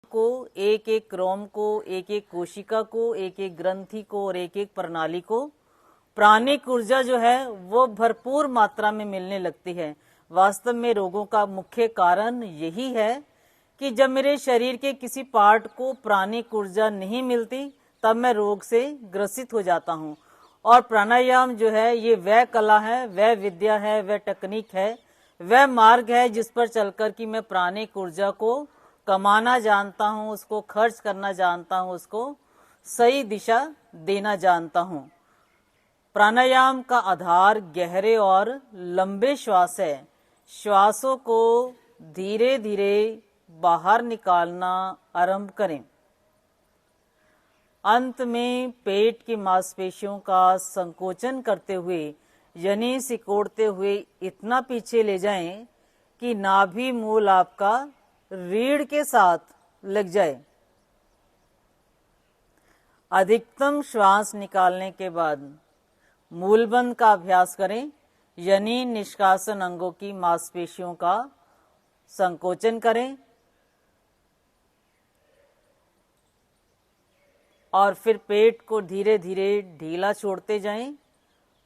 को, एक एक क्रोम को, एक एक कोशिका को, एक एक ग्रंथि को और एक एक प्रणाली को प्राणिक ऊर्जा जो है वो भरपूर मात्रा में मिलने लगती है। वास्तव में रोगों का मुख्य कारण यही है कि जब मेरे शरीर के किसी पार्ट को प्राणिक ऊर्जा नहीं मिलती तब मैं रोग से ग्रसित हो जाता हूँ। और प्राणायाम जो है ये वह कला है, वह विद्या है, वह टेक्निक है, वह मार्ग है जिस पर चलकर कि मैं प्राणिक ऊर्जा को कमाना जानता हूँ, उसको खर्च करना जानता हूँ, उसको सही दिशा देना जानता हूँ। प्राणायाम का आधार गहरे और लंबे श्वास है। श्वासों को धीरे धीरे बाहर निकालना आरंभ करें। अंत में पेट की मांसपेशियों का संकोचन करते हुए यानी सिकोड़ते हुए इतना पीछे ले जाएं कि नाभि मूल आपका रीढ़ के साथ लग जाए। अधिकतम श्वास निकालने के बाद मूलबंध का अभ्यास करें, यानी निष्कासन अंगों की मांसपेशियों का संकोचन करें और फिर पेट को धीरे धीरे ढीला छोड़ते जाएं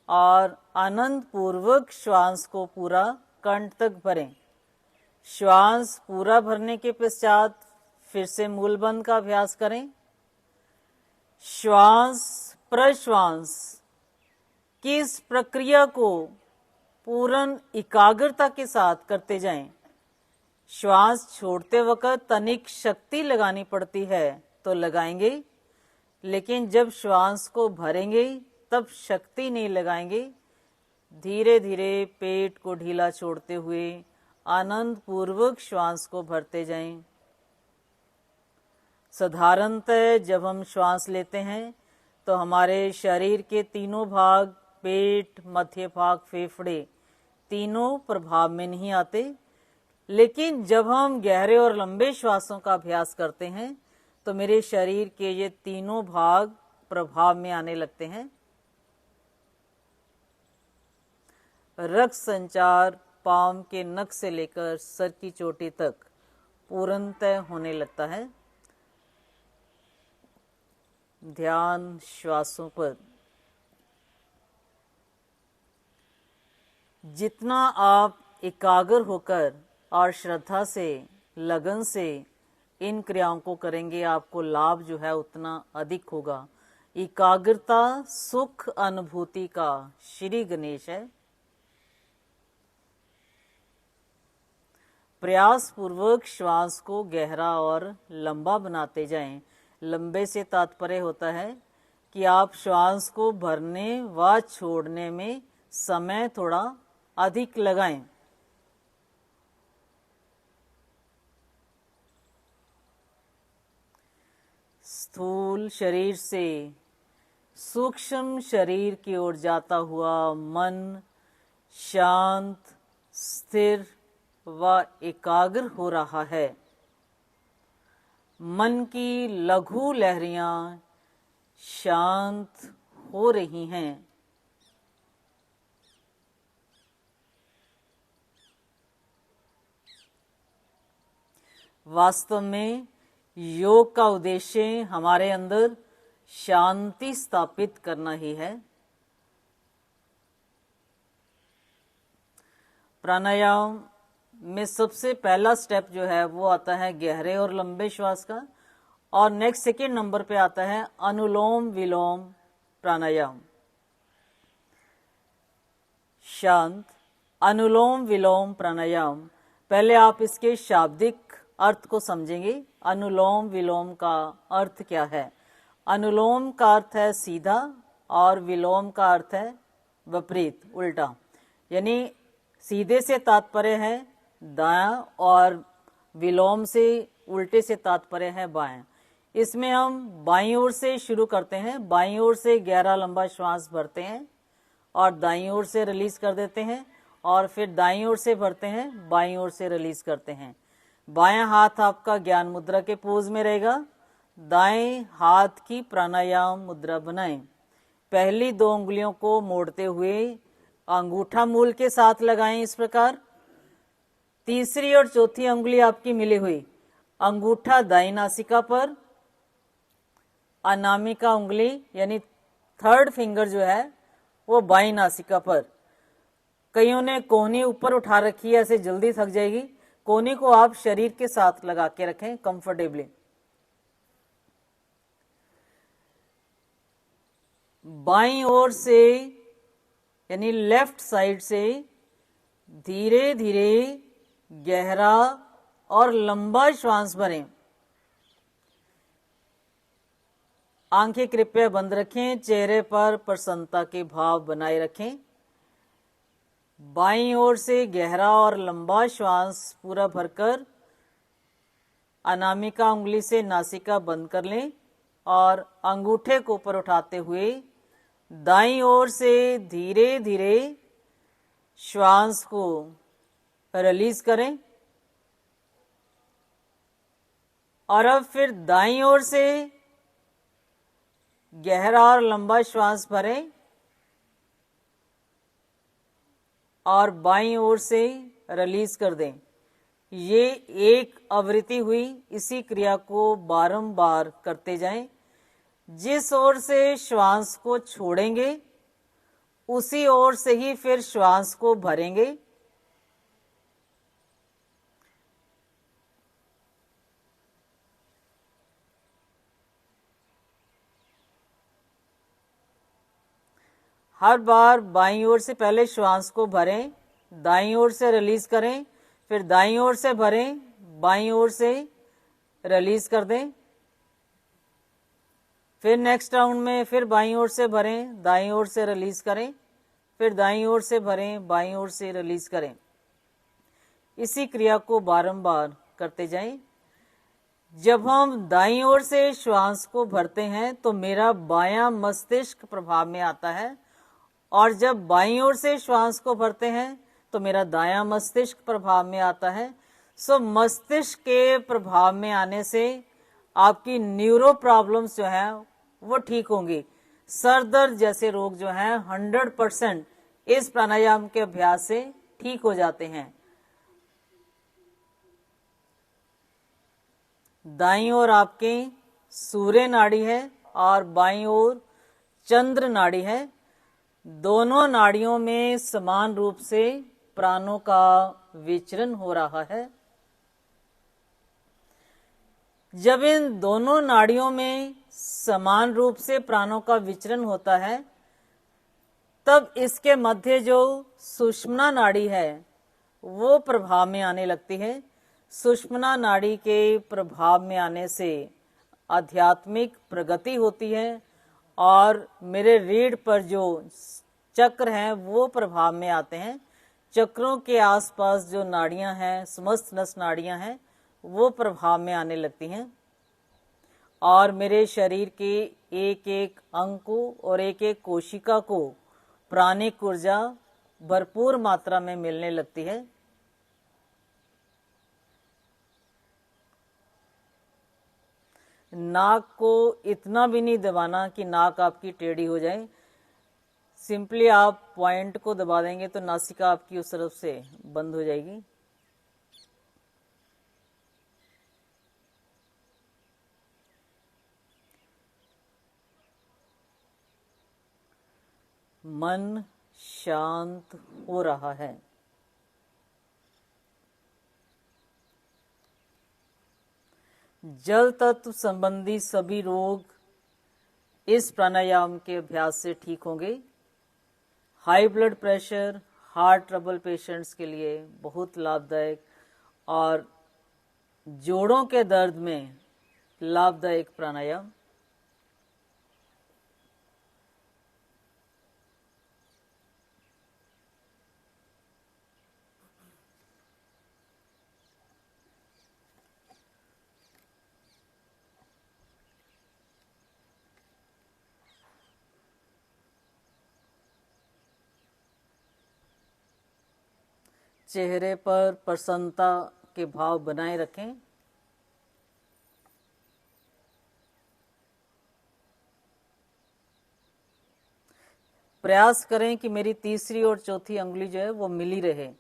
और आनंद पूर्वक श्वास को पूरा कंठ तक भरें। श्वास पूरा भरने के पश्चात फिर से मूलबंध का अभ्यास करें। श्वास प्रश्वास की इस प्रक्रिया को पूर्ण एकाग्रता के साथ करते जाएं। श्वास छोड़ते वक्त तनिक शक्ति लगानी पड़ती है तो लगाएंगे, लेकिन जब श्वास को भरेंगे तब शक्ति नहीं लगाएंगे। धीरे धीरे पेट को ढीला छोड़ते हुए आनंद पूर्वक श्वास को भरते जाएं। साधारणतः जब हम श्वास लेते हैं तो हमारे शरीर के तीनों भाग, पेट, मध्य भाग, फेफड़े, तीनों प्रभाव में नहीं आते। लेकिन जब हम गहरे और लंबे श्वासों का अभ्यास करते हैं तो मेरे शरीर के ये तीनों भाग प्रभाव में आने लगते हैं। रक्त संचार पांव के नख से लेकर सर की चोटी तक पूर्णतः होने लगता है। ध्यान श्वासों पर। जितना आप एकाग्र होकर और श्रद्धा से, लगन से इन क्रियाओं को करेंगे, आपको लाभ जो है उतना अधिक होगा। एकाग्रता सुख अनुभूति का श्री गणेश है। प्रयास पूर्वक श्वास को गहरा और लंबा बनाते जाएं। लंबे से तात्पर्य होता है कि आप श्वास को भरने व छोड़ने में समय थोड़ा अधिक लगाएं। स्थूल शरीर से सूक्ष्म शरीर की ओर जाता हुआ मन शांत, स्थिर व एकाग्र हो रहा है। मन की लघु लहरियां शांत हो रही हैं। वास्तव में योग का उद्देश्य हमारे अंदर शांति स्थापित करना ही है। प्राणायाम में सबसे पहला स्टेप जो है वो आता है गहरे और लंबे श्वास का, और नेक्स्ट सेकेंड नंबर पे आता है अनुलोम विलोम प्राणायाम। शांत अनुलोम विलोम प्राणायाम। पहले आप इसके शाब्दिक अर्थ को समझेंगे। अनुलोम विलोम का अर्थ क्या है? अनुलोम का अर्थ है सीधा और विलोम का अर्थ है विपरीत, उल्टा। यानी सीधे से तात्पर्य है दायां और विलोम से, उल्टे से तात्पर्य है बायां। इसमें हम बाईं ओर से शुरू करते हैं। बाईं ओर से गहरा लंबा श्वास भरते हैं और दाईं ओर से रिलीज कर देते हैं, और फिर दाईं ओर से भरते हैं, बाईं ओर से रिलीज करते हैं। बायां हाथ आपका ज्ञान मुद्रा के पोज में रहेगा। दाएं हाथ की प्राणायाम मुद्रा बनाएं। पहली 2 उंगलियों को मोड़ते हुए अंगूठा मूल के साथ लगाएं इस प्रकार। तीसरी और चौथी उंगली आपकी मिली हुई अंगूठा दाई नासिका पर, अनामिका उंगली यानी थर्ड फिंगर जो है वो बाई नासिका पर। कईयों ने कोहनी ऊपर उठा रखी है, ऐसे जल्दी थक जाएगी। कोहनी को आप शरीर के साथ लगा के रखें कंफर्टेबली। बाईं ओर से यानी लेफ्ट साइड से धीरे धीरे गहरा और लंबा श्वास भरें। आंखें कृपया बंद रखें, चेहरे पर प्रसन्नता के भाव बनाए रखें। बाईं ओर से गहरा और लंबा श्वास पूरा भरकर अनामिका उंगली से नासिका बंद कर लें और अंगूठे को ऊपर उठाते हुए दाईं ओर से धीरे धीरे श्वास को रिलीज करें। और अब फिर दाईं ओर से गहरा और लंबा श्वास भरें और बाईं ओर से रिलीज कर दें। ये एक आवृत्ति हुई। इसी क्रिया को बारंबार करते जाएं। जिस ओर से श्वास को छोड़ेंगे उसी ओर से ही फिर श्वास को भरेंगे। हर बार बाईं ओर से पहले श्वास को भरें, दाईं ओर से रिलीज करें, फिर दाईं ओर से भरें, बाईं ओर से रिलीज कर दें। फिर नेक्स्ट राउंड में फिर बाईं ओर से भरें, दाईं ओर से रिलीज करें, फिर दाईं ओर से भरें, बाईं ओर से रिलीज करें। इसी क्रिया को बारंबार करते जाएं। जब हम दाईं ओर से श्वास को भरते हैं तो मेरा बायां मस्तिष्क प्रभाव में आता है, और जब बाईं ओर से श्वास को भरते हैं तो मेरा दायां मस्तिष्क प्रभाव में आता है। सो मस्तिष्क के प्रभाव में आने से आपकी न्यूरो प्रॉब्लम्स जो है वो ठीक होंगी। सर दर्द जैसे रोग जो हैं 100% इस प्राणायाम के अभ्यास से ठीक हो जाते हैं। दाईं ओर आपके सूर्य नाड़ी है और बाईं ओर चंद्र नाड़ी है। दोनों नाड़ियों में समान रूप से प्राणों का विचरण हो रहा है। जब इन दोनों नाड़ियों में समान रूप से प्राणों का विचरण होता है तब इसके मध्य जो सुषुम्ना नाड़ी है वो प्रभाव में आने लगती है। सुषुम्ना नाड़ी के प्रभाव में आने से आध्यात्मिक प्रगति होती है और मेरे रीढ़ पर जो चक्र हैं वो प्रभाव में आते हैं। चक्रों के आसपास जो नाड़ियां हैं, समस्त नस नाड़ियां हैं, वो प्रभाव में आने लगती हैं और मेरे शरीर के एक एक अंग को और एक एक कोशिका को प्राणिक ऊर्जा भरपूर मात्रा में मिलने लगती है। नाक को इतना भी नहीं दबाना कि नाक आपकी टेढ़ी हो जाए। सिंपली आप पॉइंट को दबा देंगे तो नासिका आपकी उस तरफ से बंद हो जाएगी। मन शांत हो रहा है। जल तत्व संबंधी सभी रोग इस प्राणायाम के अभ्यास से ठीक होंगे। High blood pressure, heart trouble patients के लिए बहुत लाभदायक और जोड़ों के दर्द में लाभदायक प्राणायाम। चेहरे पर प्रसन्नता के भाव बनाए रखें। प्रयास करें कि मेरी तीसरी और चौथी अंगुली जो है वो मिली रहे।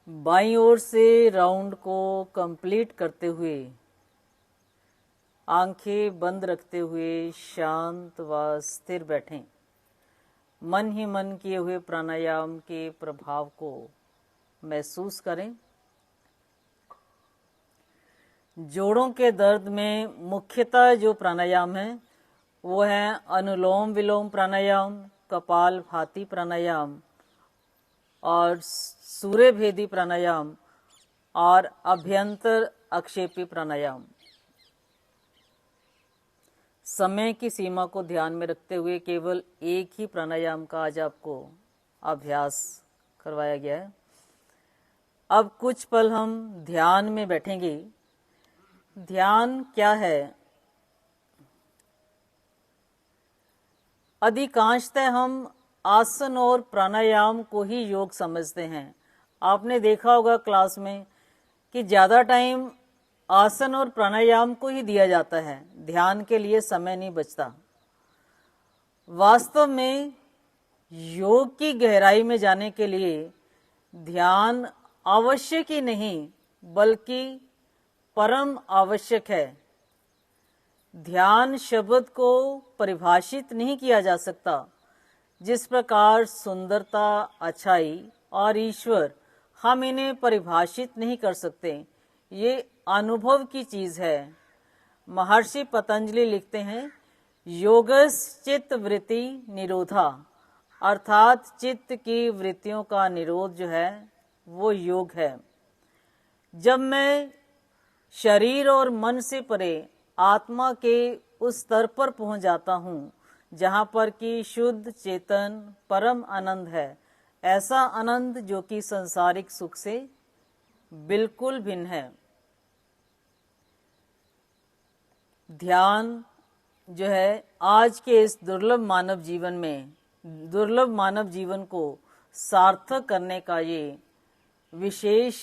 बाईं ओर से राउंड को कंप्लीट करते हुए आंखें बंद रखते हुए शांत व स्थिर बैठें। मन ही मन किए हुए प्राणायाम के प्रभाव को महसूस करें। जोड़ों के दर्द में मुख्यतः जो प्राणायाम है वो है अनुलोम विलोम प्राणायाम, कपालभाति प्राणायाम और सूर्य भेदी प्राणायाम और अभ्यंतर अक्षेपी प्राणायाम। समय की सीमा को ध्यान में रखते हुए केवल एक ही प्राणायाम का आज आपको अभ्यास करवाया गया है। अब कुछ पल हम ध्यान में बैठेंगे। ध्यान क्या है? अधिकांशतः हम आसन और प्राणायाम को ही योग समझते हैं। आपने देखा होगा क्लास में कि ज़्यादा टाइम आसन और प्राणायाम को ही दिया जाता है, ध्यान के लिए समय नहीं बचता। वास्तव में योग की गहराई में जाने के लिए ध्यान आवश्यक ही नहीं बल्कि परम आवश्यक है। ध्यान शब्द को परिभाषित नहीं किया जा सकता। जिस प्रकार सुंदरता, अच्छाई और ईश्वर हम इन्हें परिभाषित नहीं कर सकते, ये अनुभव की चीज है। महर्षि पतंजलि लिखते हैं, योगस चित्त वृत्ति निरोधा, अर्थात चित्त की वृत्तियों का निरोध जो है वो योग है। जब मैं शरीर और मन से परे आत्मा के उस स्तर पर पहुंच जाता हूं जहां पर कि शुद्ध चेतन परम आनंद है, ऐसा आनंद जो कि सांसारिक सुख से बिल्कुल भिन्न है। ध्यान जो है आज के इस दुर्लभ मानव जीवन को सार्थक करने का ये विशेष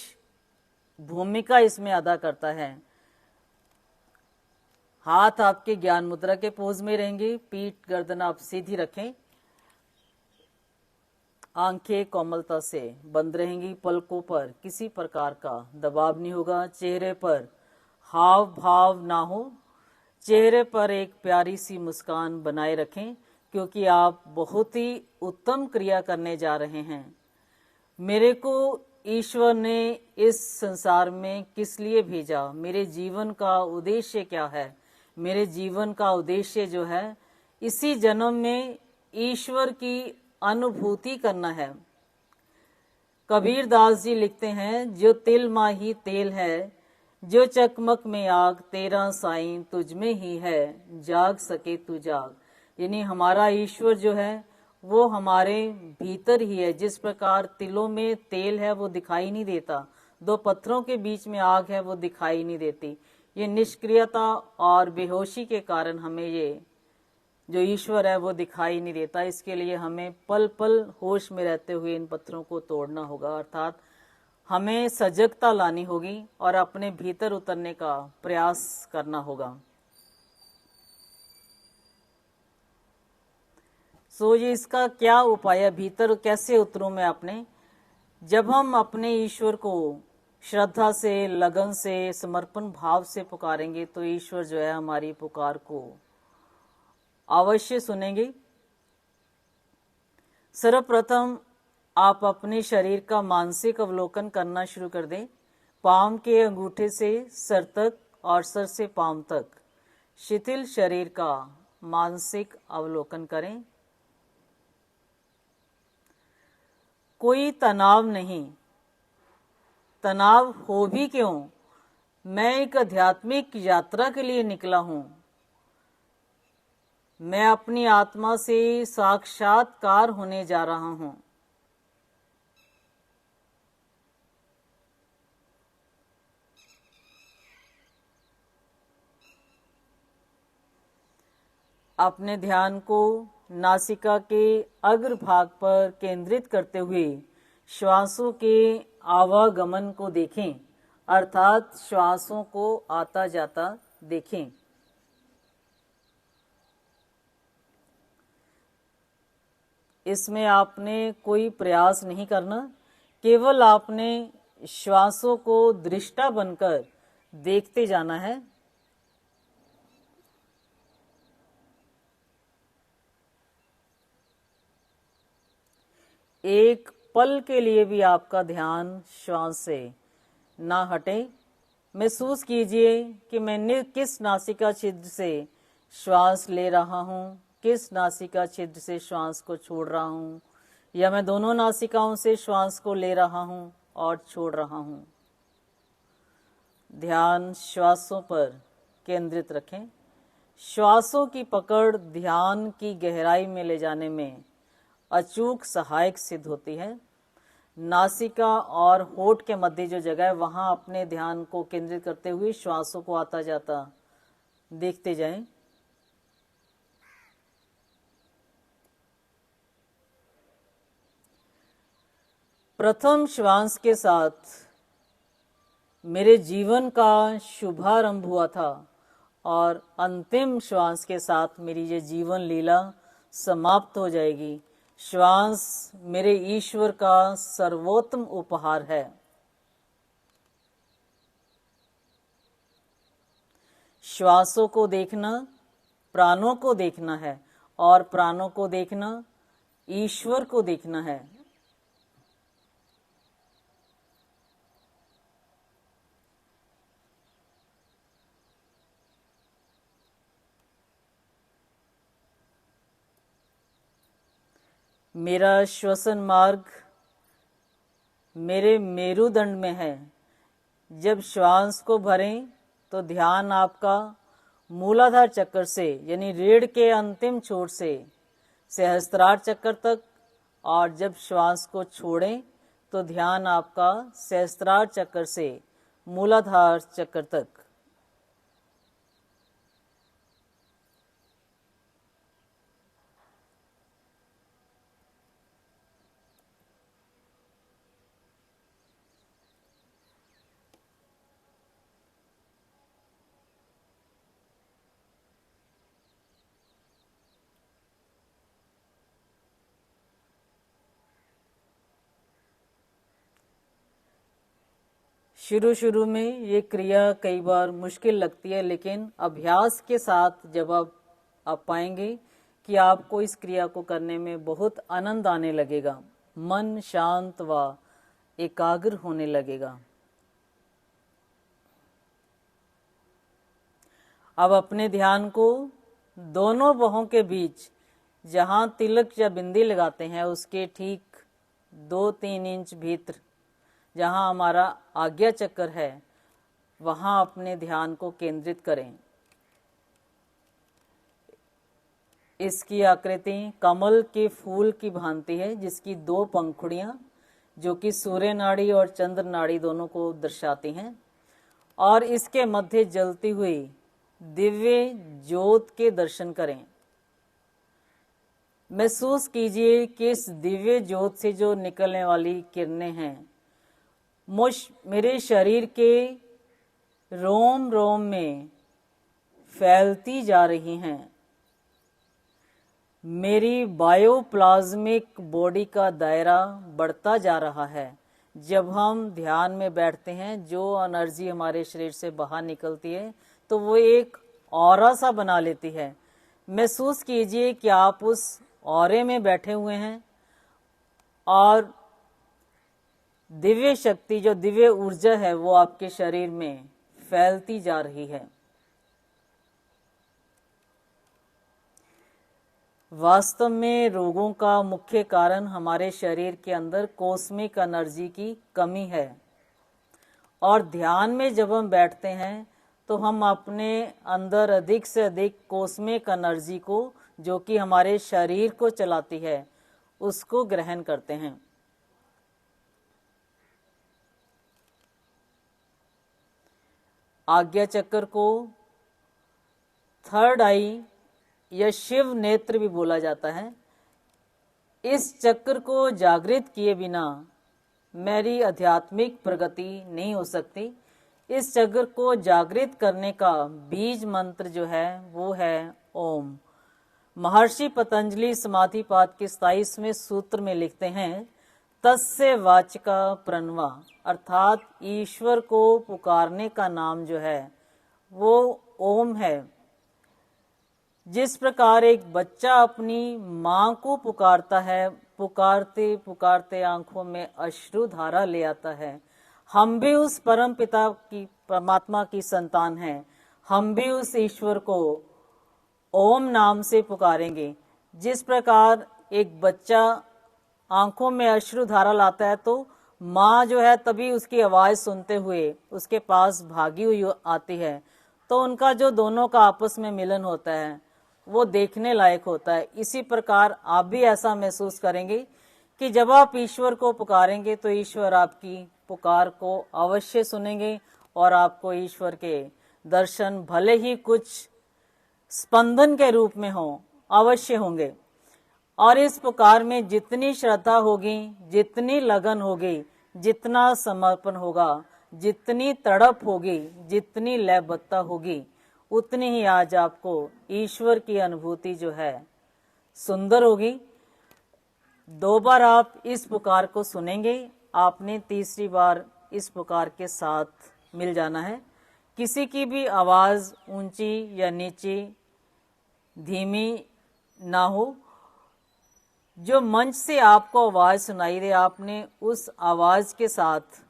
भूमिका इसमें अदा करता है। हाथ आपके ज्ञान मुद्रा के पोज में रहेंगे, पीठ गर्दन आप सीधी रखें, आंखें कोमलता से बंद रहेंगी, पलकों पर किसी प्रकार का दबाव नहीं होगा, चेहरे पर हाव भाव ना हो, चेहरे पर एक प्यारी सी मुस्कान बनाए रखें क्योंकि आप बहुत ही उत्तम क्रिया करने जा रहे हैं। मेरे को ईश्वर ने इस संसार में किस लिए भेजा, मेरे जीवन का उद्देश्य क्या है? मेरे जीवन का उद्देश्य जो है इसी जन्म में ईश्वर की अनुभूति करना है। कबीर दास जी लिखते हैं, जो तिल माही तेल है, जो चकमक में आग, तेरा साईं तुझ में ही है, जाग सके तू जाग। यानी हमारा ईश्वर जो है वो हमारे भीतर ही है। जिस प्रकार तिलों में तेल है वो दिखाई नहीं देता, दो पत्थरों के बीच में आग है वो दिखाई नहीं देती। ये निष्क्रियता और बेहोशी के कारण हमें ये जो ईश्वर है वो दिखाई नहीं देता। इसके लिए हमें पल पल होश में रहते हुए इन पत्थरों को तोड़ना होगा, अर्थात हमें सजगता लानी होगी और अपने भीतर उतरने का प्रयास करना होगा। ये इसका क्या उपाय है? भीतर कैसे उतरूं मैं अपने? जब हम अपने ईश्वर को श्रद्धा से, लगन से, समर्पण भाव से पुकारेंगे तो ईश्वर जो है हमारी पुकार को अवश्य सुनेंगे। सर्वप्रथम आप अपने शरीर का मानसिक अवलोकन करना शुरू कर दें। पांव के अंगूठे से सर तक और सर से पांव तक शिथिल शरीर का मानसिक अवलोकन करें। कोई तनाव नहीं, तनाव हो भी क्यों? मैं एक आध्यात्मिक यात्रा के लिए निकला हूं। मैं अपनी आत्मा से साक्षात्कार होने जा रहा हूं। अपने ध्यान को नासिका के अग्रभाग पर केंद्रित करते हुए श्वासों के आवागमन को देखें, अर्थात श्वासों को आता जाता देखें। इसमें आपने कोई प्रयास नहीं करना, केवल आपने श्वासों को दृष्टा बनकर देखते जाना है। एक पल के लिए भी आपका ध्यान श्वास से ना हटे। महसूस कीजिए कि मैं किस नासिका छिद्र से श्वास ले रहा हूँ, किस नासिका छिद्र से श्वास को छोड़ रहा हूँ, या मैं दोनों नासिकाओं से श्वास को ले रहा हूँ और छोड़ रहा हूँ। ध्यान श्वासों पर केंद्रित रखें। श्वासों की पकड़ ध्यान की गहराई में ले जाने में अचूक सहायक सिद्ध होती है। नासिका और होठ के मध्य जो जगह है वहां अपने ध्यान को केंद्रित करते हुए श्वासों को आता जाता देखते जाएं। प्रथम श्वास के साथ मेरे जीवन का शुभारंभ हुआ था और अंतिम श्वास के साथ मेरी ये जीवन लीला समाप्त हो जाएगी। श्वास मेरे ईश्वर का सर्वोत्तम उपहार है। श्वासों को देखना प्राणों को देखना है और प्राणों को देखना ईश्वर को देखना है। मेरा श्वसन मार्ग मेरे मेरुदंड में है। जब श्वास को भरें तो ध्यान आपका मूलाधार चक्र से यानी रीढ़ के अंतिम छोर से सहस्त्रार चक्र तक, और जब श्वास को छोड़ें तो ध्यान आपका सहस्त्रार चक्र से मूलाधार चक्र तक। शुरू में ये क्रिया कई बार मुश्किल लगती है, लेकिन अभ्यास के साथ जब आप पाएंगे कि आपको इस क्रिया को करने में बहुत आनंद आने लगेगा, मन शांत व एकाग्र होने लगेगा। अब अपने ध्यान को दोनों बाहों के बीच जहां तिलक या बिंदी लगाते हैं उसके ठीक 2-3 इंच भीतर जहां हमारा आज्ञा चक्र है वहां अपने ध्यान को केंद्रित करें। इसकी आकृति कमल के फूल की भांति है, जिसकी 2 पंखुड़ियां जो कि सूर्य नाड़ी और चंद्र नाड़ी दोनों को दर्शाती हैं, और इसके मध्य जलती हुई दिव्य ज्योत के दर्शन करें। महसूस कीजिए कि इस दिव्य ज्योत से जो निकलने वाली किरणें हैं मेरे शरीर के रोम रोम में फैलती जा रही हैं। मेरी बायोप्लाज्मिक बॉडी का दायरा बढ़ता जा रहा है। जब हम ध्यान में बैठते हैं जो एनर्जी हमारे शरीर से बाहर निकलती है तो वो एक ऑरा सा बना लेती है। महसूस कीजिए कि आप उस ऑरे में बैठे हुए हैं और दिव्य शक्ति जो दिव्य ऊर्जा है वो आपके शरीर में फैलती जा रही है। वास्तव में रोगों का मुख्य कारण हमारे शरीर के अंदर कॉस्मिक एनर्जी की कमी है, और ध्यान में जब हम बैठते हैं तो हम अपने अंदर अधिक से अधिक कॉस्मिक एनर्जी को जो कि हमारे शरीर को चलाती है उसको ग्रहण करते हैं। आज्ञा चक्र को थर्ड आई या शिव नेत्र भी बोला जाता है। इस चक्र को जागृत किए बिना मेरी आध्यात्मिक प्रगति नहीं हो सकती। इस चक्र को जागृत करने का बीज मंत्र जो है वो है ओम। महर्षि पतंजलि समाधिपाद के 27वें सूत्र में लिखते हैं, तस्य वाचिका प्रणवा, अर्थात ईश्वर को पुकारने का नाम जो है वो ओम है। जिस प्रकार एक बच्चा अपनी माँ को पुकारता है, पुकारते पुकारते आंखों में अश्रु धारा ले आता है, हम भी उस परम पिता की, परमात्मा की संतान हैं। हम भी उस ईश्वर को ओम नाम से पुकारेंगे। जिस प्रकार एक बच्चा आंखों में अश्रु धारा लाता है तो माँ जो है तभी उसकी आवाज सुनते हुए उसके पास भागी हुई आती है, तो उनका जो दोनों का आपस में मिलन होता है वो देखने लायक होता है। इसी प्रकार आप भी ऐसा महसूस करेंगे कि जब आप ईश्वर को पुकारेंगे तो ईश्वर आपकी पुकार को अवश्य सुनेंगे और आपको ईश्वर के दर्शन भले ही कुछ स्पंदन के रूप में हो, अवश्य होंगे। और इस पुकार में जितनी श्रद्धा होगी, जितनी लगन होगी, जितना समर्पण होगा, जितनी तड़प होगी, जितनी लयबद्धता होगी, उतनी ही आज आपको ईश्वर की अनुभूति जो है सुंदर होगी। 2 बार आप इस पुकार को सुनेंगे, आपने तीसरी बार इस पुकार के साथ मिल जाना है। किसी की भी आवाज ऊंची या नीची, धीमी ना हो। जो मंच से आपको आवाज सुनाई दे, आपने उस आवाज के साथ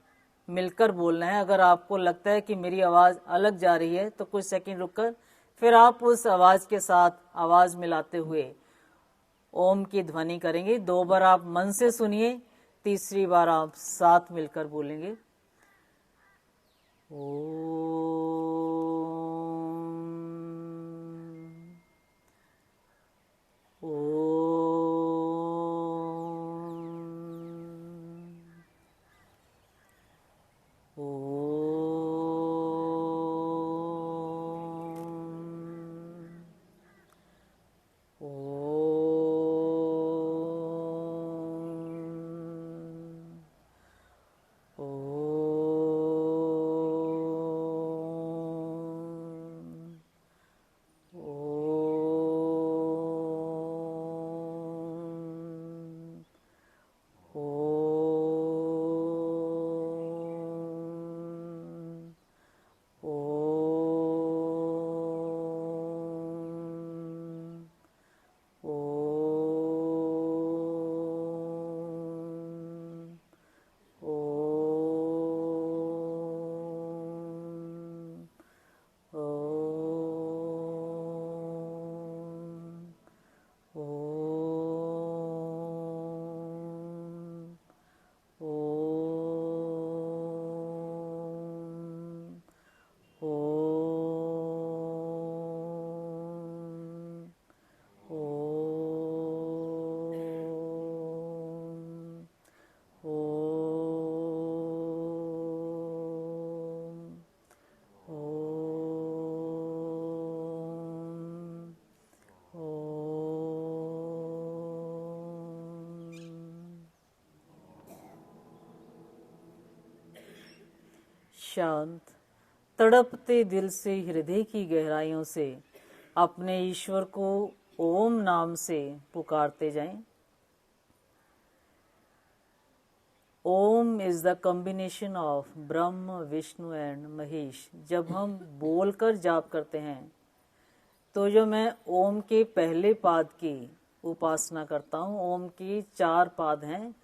मिलकर बोलना है। अगर आपको लगता है कि मेरी आवाज अलग जा रही है तो कुछ सेकंड रुककर फिर आप उस आवाज के साथ आवाज मिलाते हुए ओम की ध्वनि करेंगे। 2 बार आप मन से सुनिए, तीसरी बार आप साथ मिलकर बोलेंगे। शांत, तड़पते दिल से हृदय की गहराइयों से अपने ईश्वर को ओम नाम से पुकारते जाएं। ओम is the combination of Brahma, Vishnu and Mahesh. जब हम बोलकर जाप करते हैं तो जो मैं ओम के पहले पाद की उपासना करता हूँ, ओम की 4 पाद हैं,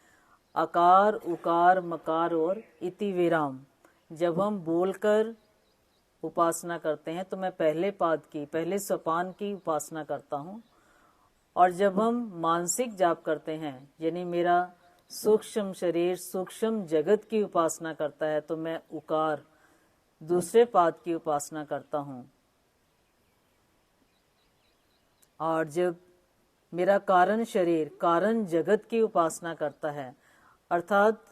अकार, उकार, मकार और इति विराम। जब हम बोलकर उपासना करते हैं तो मैं पहले पाद की, पहले सोपान की उपासना करता हूँ। और जब हम मानसिक जाप करते हैं, यानी मेरा सूक्ष्म शरीर सूक्ष्म जगत की उपासना करता है, तो मैं उकार दूसरे पाद की उपासना करता हूँ। और जब मेरा कारण शरीर कारण जगत की उपासना करता है, अर्थात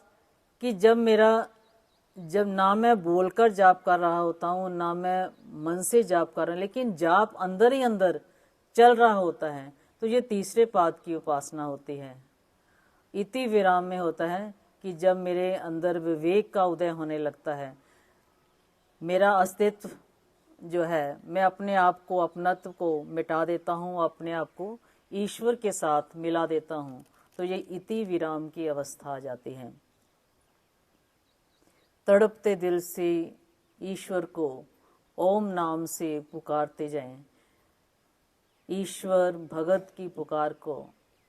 कि जब ना मैं बोलकर जाप कर रहा होता हूँ, ना मैं मन से जाप कर रहा हूँ, लेकिन जाप अंदर ही अंदर चल रहा होता है, तो ये तीसरे पाद की उपासना होती है। इति विराम में होता है कि जब मेरे अंदर विवेक का उदय होने लगता है, मेरा अस्तित्व जो है, मैं अपने आप को, अपनत्व को मिटा देता हूँ, अपने आप को ईश्वर के साथ मिला देता हूँ, तो ये इति विराम की अवस्था आ जाती है। तड़पते दिल से ईश्वर को ओम नाम से पुकारते जाएं। ईश्वर भगत की पुकार को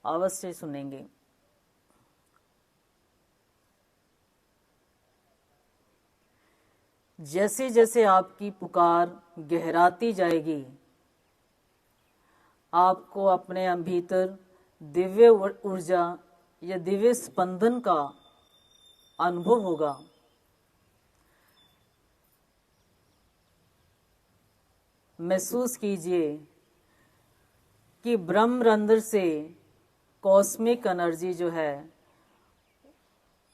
अवश्य सुनेंगे। जैसे जैसे आपकी पुकार गहराती जाएगी, आपको अपने भीतर दिव्य ऊर्जा या दिव्य स्पंदन का अनुभव होगा। महसूस कीजिए कि ब्रह्मरंध्र से कॉस्मिक एनर्जी जो है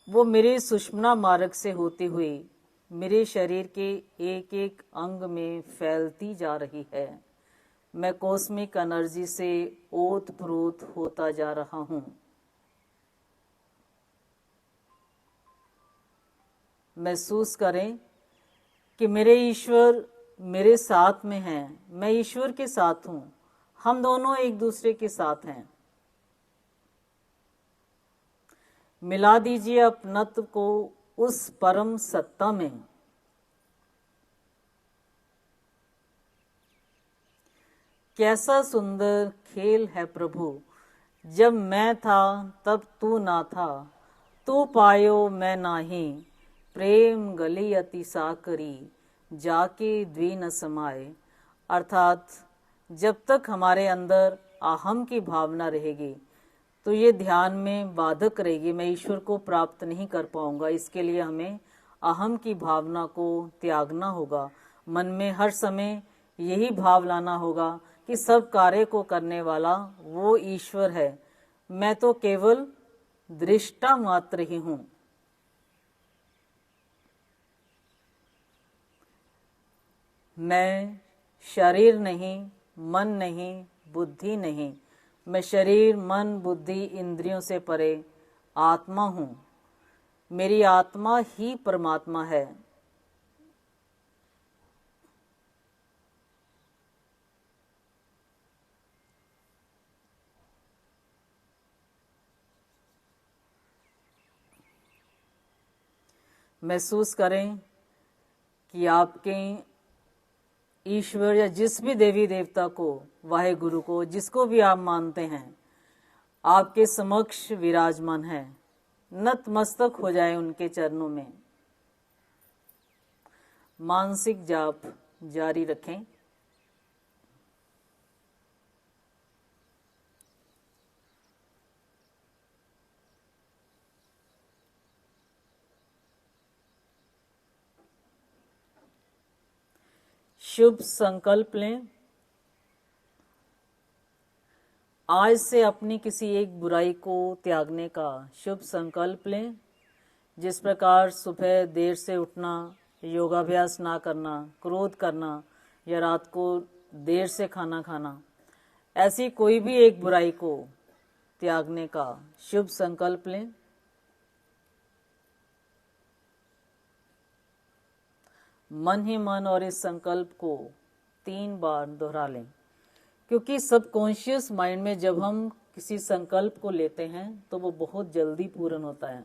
वो मेरे सुषुम्ना मार्ग से होती हुई मेरे शरीर के एक एक अंग में फैलती जा रही है। मैं कॉस्मिक एनर्जी से ओतप्रोत होता जा रहा हूं। महसूस करें कि मेरे ईश्वर मेरे साथ में हैं, मैं ईश्वर के साथ हूं, हम दोनों एक दूसरे के साथ हैं। मिला दीजिए अपनत्व को उस परम सत्ता में। कैसा सुंदर खेल है प्रभु, जब मैं था तब तू ना था, तू पायो मैं नाही, प्रेम गली अति साकरी, जाके द्वी न समाए। अर्थात जब तक हमारे अंदर अहम की भावना रहेगी तो ये ध्यान में बाधक रहेगी, मैं ईश्वर को प्राप्त नहीं कर पाऊंगा। इसके लिए हमें अहम की भावना को त्यागना होगा। मन में हर समय यही भाव लाना होगा कि सब कार्य को करने वाला वो ईश्वर है, मैं तो केवल दृष्टा मात्र ही हूं। मैं शरीर नहीं, मन नहीं, बुद्धि नहीं, मैं शरीर मन बुद्धि इंद्रियों से परे आत्मा हूं। मेरी आत्मा ही परमात्मा है। महसूस करें कि आपके ईश्वर या जिस भी देवी देवता को, वाहे गुरु को, जिसको भी आप मानते हैं, आपके समक्ष विराजमान है। नतमस्तक हो जाए उनके चरणों में। मानसिक जाप जारी रखें। शुभ संकल्प लें। आज से अपनी किसी एक बुराई को त्यागने का शुभ संकल्प लें। जिस प्रकार सुबह देर से उठना, योगाभ्यास ना करना, क्रोध करना या रात को देर से खाना खाना, ऐसी कोई भी एक बुराई को त्यागने का शुभ संकल्प लें। मन ही मन और इस संकल्प को 3 बार दोहरा लें, क्योंकि सबकॉन्शियस माइंड में जब हम किसी संकल्प को लेते हैं तो वो बहुत जल्दी पूर्ण होता है।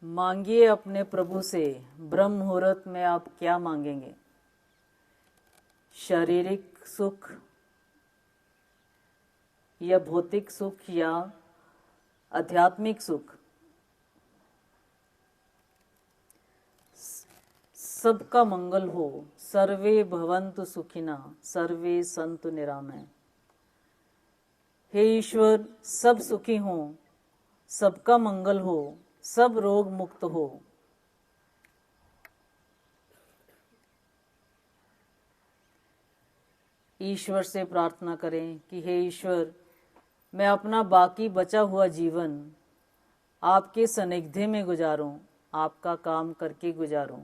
मांगिए अपने प्रभु से, ब्रह्म मुहूर्त में आप क्या मांगेंगे? शारीरिक सुख या भौतिक सुख या आध्यात्मिक सुख? सबका मंगल हो। सर्वे भवन्तु सुखिना, सर्वे सन्तु निरामय। हे ईश्वर, सब सुखी हो, सबका मंगल हो, सब रोग मुक्त हो। ईश्वर से प्रार्थना करें कि हे ईश्वर, मैं अपना बाकी बचा हुआ जीवन आपके सानिध्य में गुजारूं, आपका काम करके गुजारूं।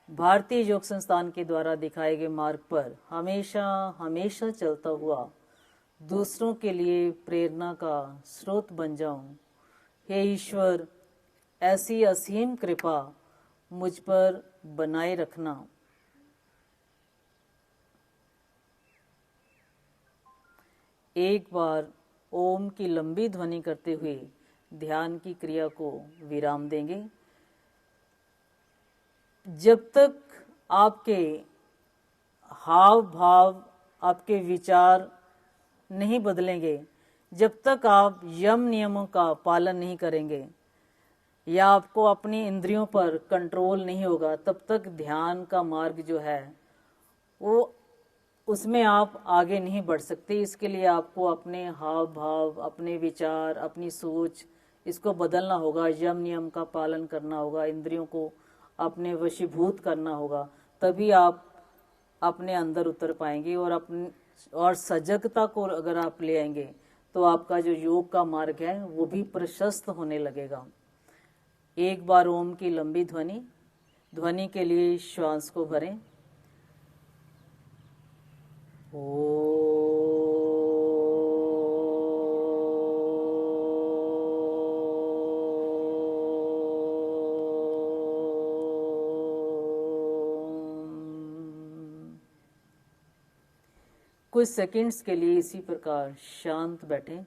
भारतीय योग संस्थान के द्वारा दिखाए गए मार्ग पर हमेशा हमेशा चलता हुआ दूसरों के लिए प्रेरणा का स्रोत बन जाऊं। हे ईश्वर, ऐसी असीम कृपा मुझ पर बनाए रखना। एक बार ओम की लंबी ध्वनि करते हुए ध्यान की क्रिया को विराम देंगे। जब तक आपके हाव भाव, आपके विचार नहीं बदलेंगे, जब तक आप यम नियमों का पालन नहीं करेंगे या आपको अपनी इंद्रियों पर कंट्रोल नहीं होगा, तब तक ध्यान का मार्ग जो है वो उसमें आप आगे नहीं बढ़ सकते। इसके लिए आपको अपने हाव भाव, अपने विचार, अपनी सोच, इसको बदलना होगा, यम नियम का पालन करना होगा, इंद्रियों को अपने वशीभूत करना होगा, तभी आप अपने अंदर उतर पाएंगे। और सजगता को अगर आप ले आएंगे तो आपका जो योग का मार्ग है वो भी प्रशस्त होने लगेगा। एक बार ओम की लंबी ध्वनि के लिए श्वास को भरें। कुछ सेकंड्स के लिए इसी प्रकार शांत बैठें।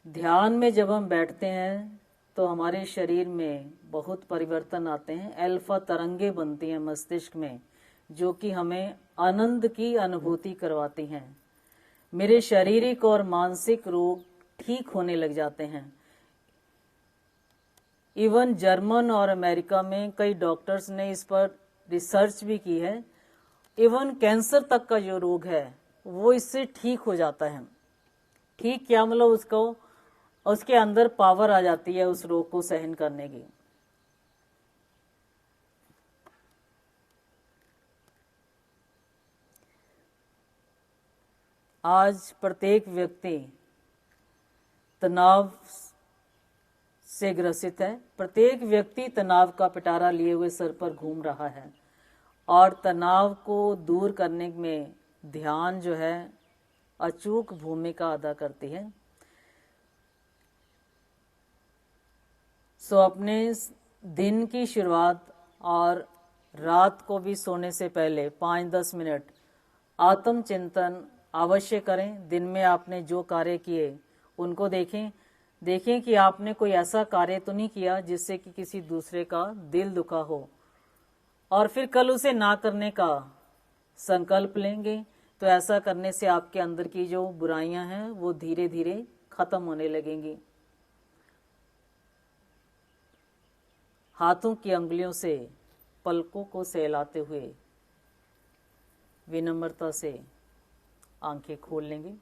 ध्यान में जब हम बैठते हैं तो हमारे शरीर में बहुत परिवर्तन आते हैं। अल्फा तरंगे बनती हैं मस्तिष्क में, जो कि हमें आनंद की अनुभूति करवाती हैं। मेरे शारीरिक और मानसिक रोग ठीक होने लग जाते हैं। इवन जर्मन और अमेरिका में कई डॉक्टर्स ने इस पर रिसर्च भी की है। इवन कैंसर तक का जो रोग है वो इससे ठीक हो जाता है। ठीक क्या मतलब, उसके अंदर पावर आ जाती है उस रोग को सहन करने की। आज प्रत्येक व्यक्ति तनाव से ग्रसित है। प्रत्येक व्यक्ति तनाव का पिटारा लिए हुए सर पर घूम रहा है, और तनाव को दूर करने में ध्यान जो है अचूक भूमिका अदा करती है। सो अपने दिन की शुरुआत और रात को भी सोने से पहले 5-10 मिनट आत्मचिंतन अवश्य करें। दिन में आपने जो कार्य किए उनको देखें कि आपने कोई ऐसा कार्य तो नहीं किया जिससे कि किसी दूसरे का दिल दुखा हो, और फिर कल उसे ना करने का संकल्प लेंगे। तो ऐसा करने से आपके अंदर की जो बुराइयां हैं वो धीरे धीरे खत्म होने लगेंगी। हाथों की अंगुलियों से पलकों को सहलाते हुए विनम्रता से आंखें खोल लेंगे।